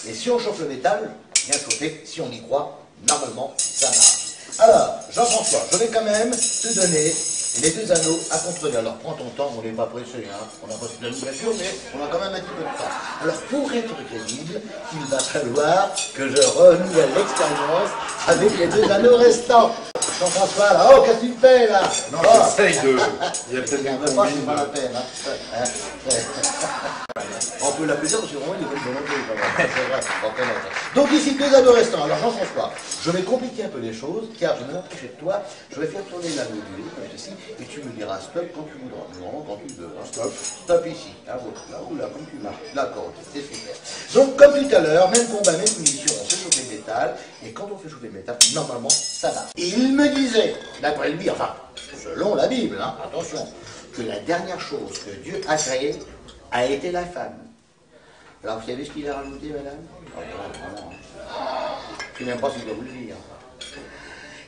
Et si on chauffe le métal, bien chauffé, si on y croit, normalement, ça marche. Alors, Jean-François, je vais quand même te donner les deux anneaux à contrôler. Alors, prends ton temps, on n'est pas pressé, hein. On n'a pas toute la bien sûr, mais on a quand même un petit peu de temps. Alors, pour être crédible, il va falloir que je renouvelle l'expérience avec les deux anneaux restants. Jean-François, là, oh, qu'est-ce que tu fais, là? Non, oh. j'essaye de... Il y a peut-être une c'est pas la peine, hein. On peut l'applaudir parce que vraiment, il est bonne volonté, quand même. C'est vrai, on reconnaît. Donc, ici, deux anneaux restants. Alors, Jean-François, je vais compliquer un peu les choses, car je vais m'approcher de toi, je vais faire tourner l'anneau du comme ceci, et tu me diras stop quand tu voudras. Non, quand tu veux. Hein. Stop. Stop ici. Ah, là ou là, comme tu veux. D'accord, ok, c'est super. Donc, comme tout à l'heure, même combat, même munition, on fait chauffer le métal, et quand on fait chauffer le métal, normalement, ça va. Et il me disait, d'après le Bible, enfin, selon la Bible, hein, attention, que la dernière chose que Dieu a créée a été la femme. Alors, vous savez ce qu'il a rajouté, madame? Oh, vraiment, je ne sais même pas si je dois vous le dire.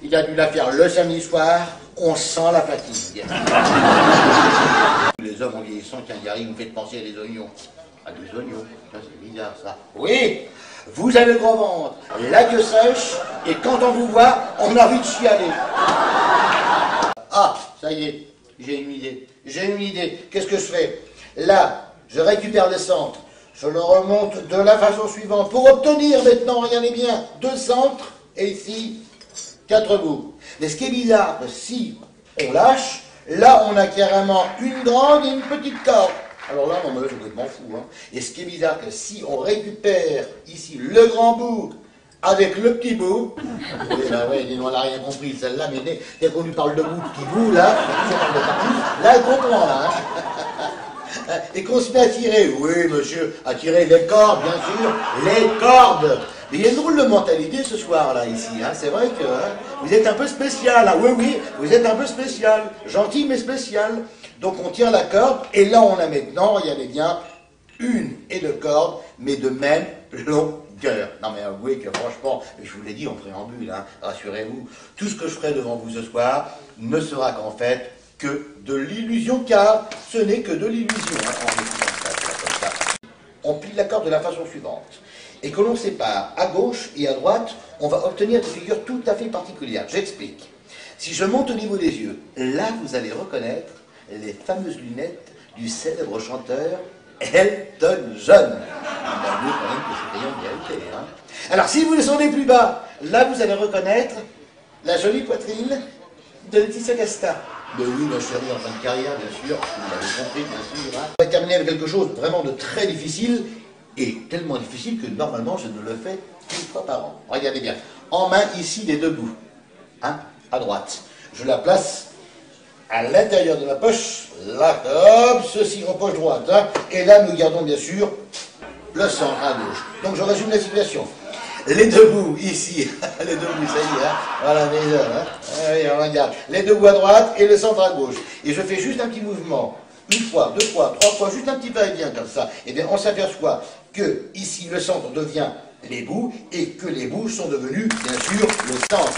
Il a dû la faire le samedi soir, on sent la fatigue. Les hommes en vieillissant, tiens, il vous fait penser à des oignons. À des oignons, ça c'est bizarre ça. Oui, vous avez le gros ventre, la queue sèche, et quand on vous voit, on a envie de chialer. Ah, ça y est, j'ai une idée. J'ai une idée. Qu'est-ce que je fais? Là, je récupère le centre. Je le remonte de la façon suivante pour obtenir maintenant, regardez bien, 2 centres et ici 4 bouts. Mais ce qui est bizarre, si on lâche, là on a carrément une grande et une petite corde. Alors là, non, mais je m'en fous. Hein. Et ce qui est bizarre, que si on récupère ici le grand bout avec le petit bout, oui, bah oui, on n'a rien compris celle-là, mais dès qu'on lui parle de bout, petit bout, là, là elle comprend là. Hein. Et qu'on se met à tirer, oui monsieur, à tirer les cordes, bien sûr, les cordes. Mais il y a une drôle de mentalité ce soir-là, ici, hein. C'est vrai que hein, vous êtes un peu spécial, hein. Oui, oui, vous êtes un peu spécial, gentil mais spécial. Donc on tire la corde, et là on a maintenant, regardez bien, 1 et 2 cordes, mais de même longueur. Non mais avouez que franchement, je vous l'ai dit en préambule, hein, rassurez-vous, tout ce que je ferai devant vous ce soir ne sera qu'en fait que de l'illusion, car ce n'est que de l'illusion. Hein, on plie la corde de la façon suivante. Et que l'on sépare à gauche et à droite, on va obtenir des figures tout à fait particulières. J'explique. Si je monte au niveau des yeux, là vous allez reconnaître les fameuses lunettes du célèbre chanteur Elton John. Hein. Alors si vous descendez plus bas, là vous allez reconnaître la jolie poitrine de Laetitia Casta. Mais oui, ma chérie, en fin de carrière, bien sûr, vous l'avez compris, bien sûr. Hein. On va terminer avec quelque chose vraiment de très difficile, et tellement difficile que normalement je ne le fais qu'une fois par an. Regardez bien, en main ici les 2 bouts, hein, à droite. Je la place à l'intérieur de la poche, là, hop, ceci en poche droite, hein, et là nous gardons bien sûr le centre à gauche. Donc je résume la situation. Les 2 bouts ici, les 2 bouts, ça y est, hein, voilà mes hommes, hein. Allez, on regarde. Les 2 bouts à droite et le centre à gauche. Et je fais juste un petit mouvement, 1 fois, 2 fois, 3 fois, juste un petit va-et-vient comme ça. Et bien on s'aperçoit que ici le centre devient les bouts et que les bouts sont devenus bien sûr le centre.